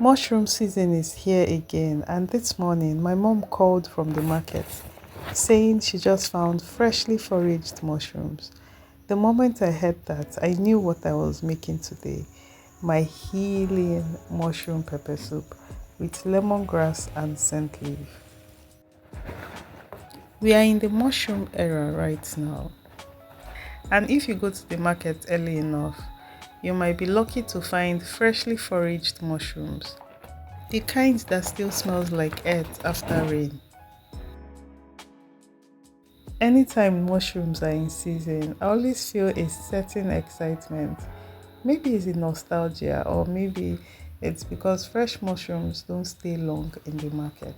Mushroom season is here again, and this morning my mom called from the market saying she just found freshly foraged mushrooms. The moment I heard that, I knew what I was making today: my healing mushroom pepper soup with lemongrass and scentleaf. We are in the mushroom era right now, and if you go to the market early enough, you might be lucky to find freshly foraged mushrooms, the kind that still smells like earth after rain. Anytime mushrooms are in season, I always feel a certain excitement. Maybe it's a nostalgia, or maybe it's because fresh mushrooms don't stay long in the market.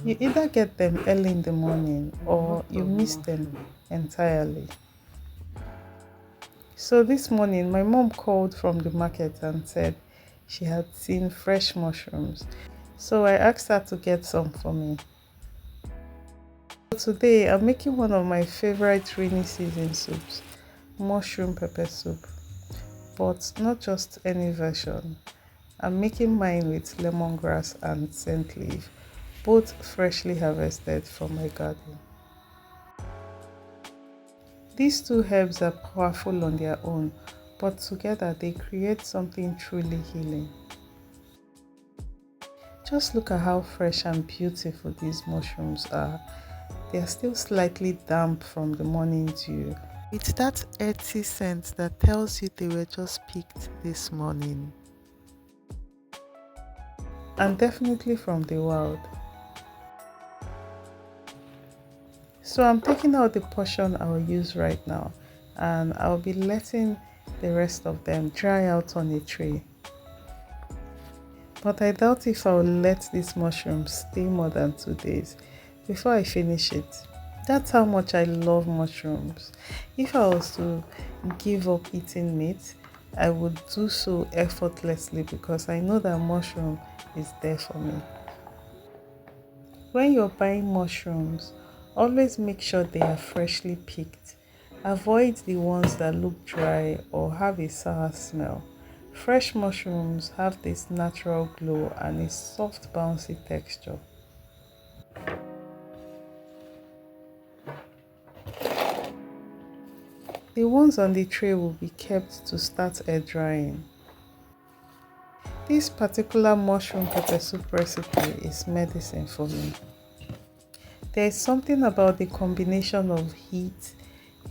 You either get them early in the morning or you miss them entirely. So this morning, my mom called from the market and said she had seen fresh mushrooms. So I asked her to get some for me. Today, I'm making one of my favorite rainy season soups, mushroom pepper soup. But not just any version. I'm making mine with lemongrass and scentleaf, both freshly harvested from my garden. These two herbs are powerful on their own, but together they create something truly healing. Just look at how fresh and beautiful these mushrooms are. They are still slightly damp from the morning dew. It's that earthy scent that tells you they were just picked this morning. And definitely from the wild. So I'm taking out the portion I'll use right now, and I'll be letting the rest of them dry out on a tray. But I doubt if I'll let these mushrooms stay more than 2 days before I finish it. That's how much I love mushrooms. If I was to give up eating meat, I would do so effortlessly because I know that mushroom is there for me. When you're buying mushrooms, always make sure they are freshly picked. Avoid the ones that look dry or have a sour smell. Fresh mushrooms have this natural glow and a soft, bouncy texture. The ones on the tray will be kept to start air drying. This particular mushroom pepper soup recipe is medicine for me. There is something about the combination of heat,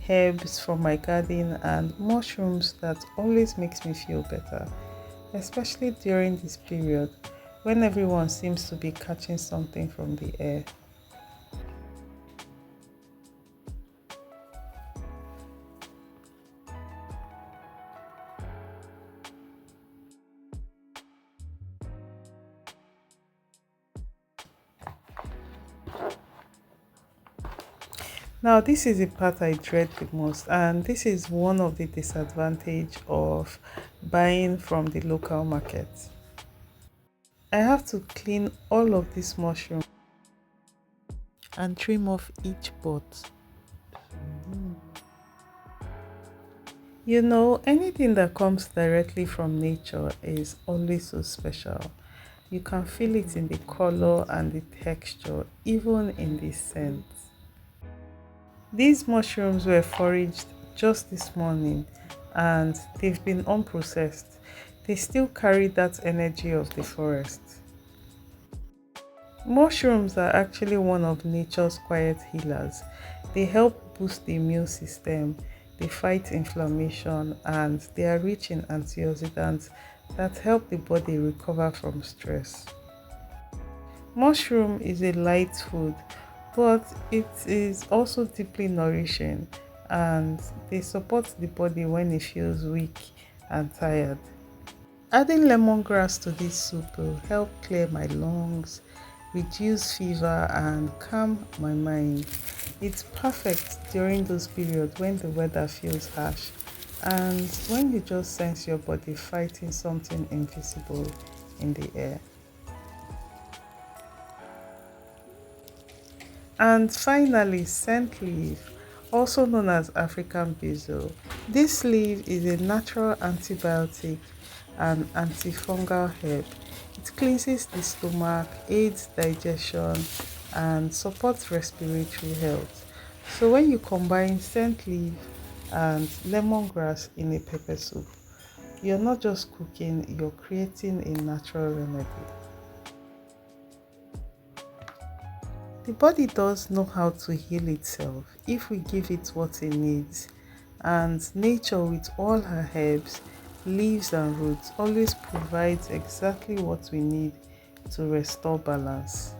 herbs from my garden, and mushrooms that always makes me feel better, especially during this period when everyone seems to be catching something from the air. Now, this is the part I dread the most, and this is one of the disadvantages of buying from the local market. I have to clean all of this mushroom and trim off each pot. You know, anything that comes directly from nature is always so special. You can feel it in the color and the texture, even in the scent. These mushrooms were foraged just this morning and they've been unprocessed. They still carry that energy of the forest. Mushrooms are actually one of nature's quiet healers. They help boost the immune system, they fight inflammation, and they are rich in antioxidants that help the body recover from stress. Mushroom is a light food, but it is also deeply nourishing, and they support the body when it feels weak and tired. Adding lemongrass to this soup will help clear my lungs, reduce fever, and calm my mind. It's perfect during those periods when the weather feels harsh and when you just sense your body fighting something invisible in the air. And finally, scent leaf, also known as African basil. This leaf is a natural antibiotic and antifungal herb. It cleanses the stomach, aids digestion, and supports respiratory health. So when you combine scent leaf and lemongrass in a pepper soup, you're not just cooking, you're creating a natural remedy. The body does know how to heal itself if we give it what it needs, and nature, with all her herbs, leaves, and roots, always provides exactly what we need to restore balance.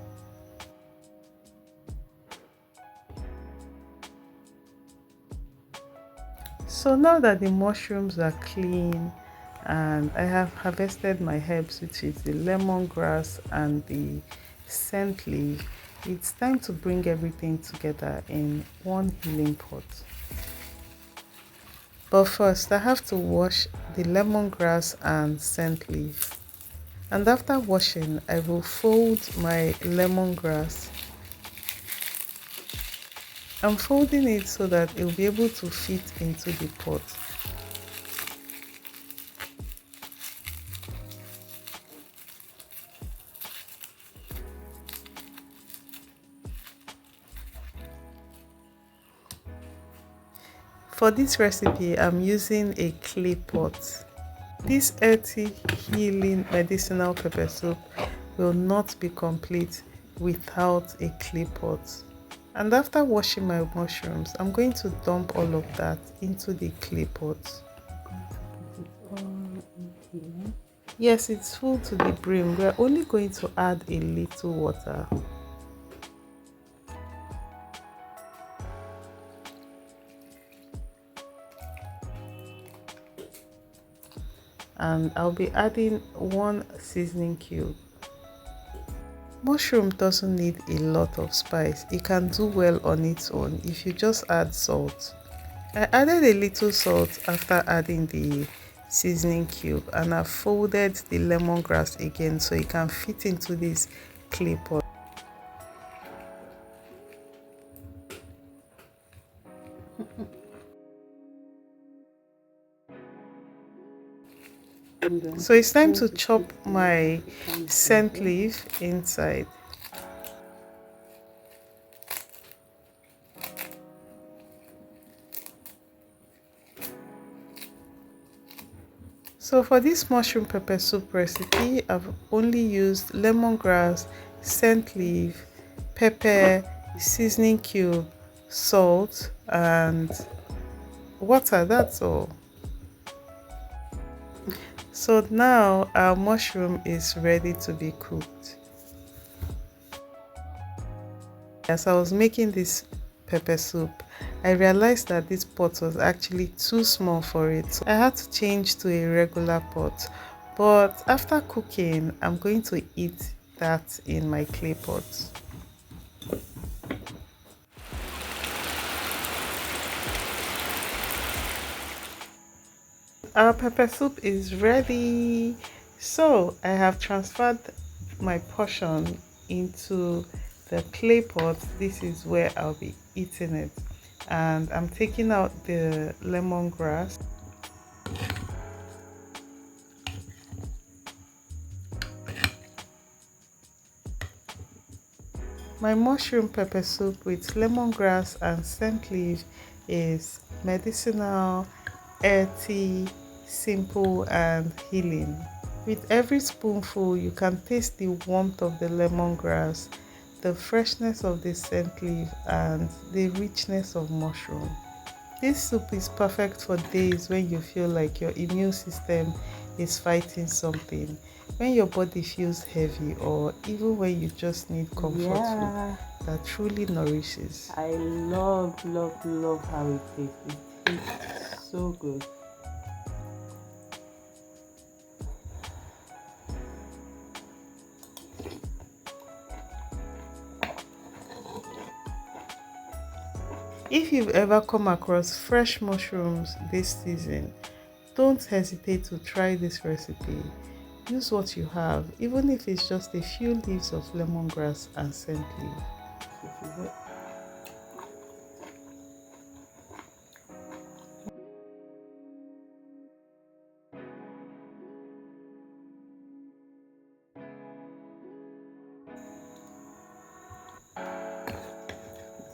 So now that the mushrooms are clean and I have harvested my herbs, which is the lemongrass and the scent leaf, it's time to bring everything together in one healing pot. But first, I have to wash the lemongrass and scent leaf. And after washing, I will fold my lemongrass. I'm folding it so that it will be able to fit into the pot. For this recipe, I'm using a clay pot. This earthy, healing, medicinal pepper soup will not be complete without a clay pot. And after washing my mushrooms, I'm going to dump all of that into the clay pot. Yes, it's full to the brim. We're only going to add a little water. And I'll be adding 1 seasoning cube. Mushroom doesn't need a lot of spice. It can do well on its own if you just add salt. I added a little salt after adding the seasoning cube, and I folded the lemongrass again so it can fit into this clay pot. So it's time to chop my scent leaf inside. So for this mushroom pepper soup recipe, I've only used lemongrass, scent leaf, pepper, seasoning cube, salt, and water. That's all. So now our mushroom is ready to be cooked. As I was making this pepper soup, I realized that this pot was actually too small for it. So I had to change to a regular pot. But after cooking, I'm going to eat that in my clay pot. Our pepper soup is ready. So I have transferred my portion into the clay pot. This is where I'll be eating it. And I'm taking out the lemongrass. My mushroom pepper soup with lemongrass and scent leaf is medicinal, earthy, simple, and healing. With every spoonful, you can taste the warmth of the lemongrass, the freshness of the scent leaf, and the richness of mushroom. This soup is perfect for days when you feel like your immune system is fighting something, when your body feels heavy, or even when you just need comfort food that truly nourishes. I love how it tastes. It tastes so good. If you've ever come across fresh mushrooms this season, don't hesitate to try this recipe. Use what you have, even if it's just a few leaves of lemongrass and scent leaf.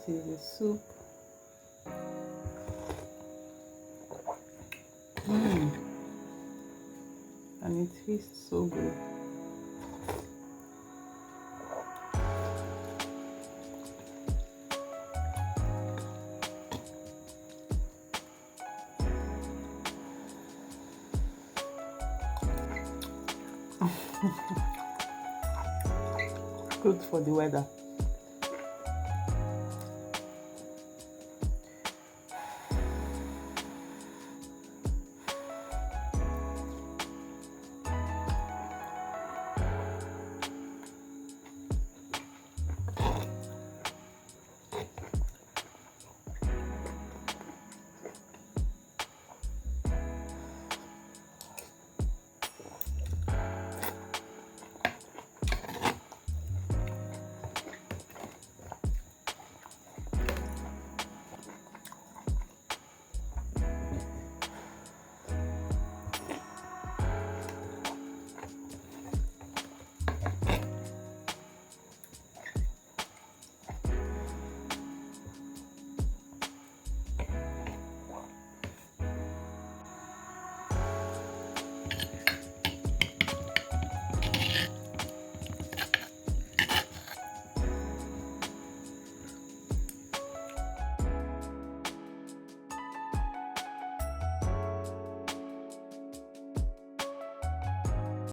is a soup. And it tastes so good. Good for the weather.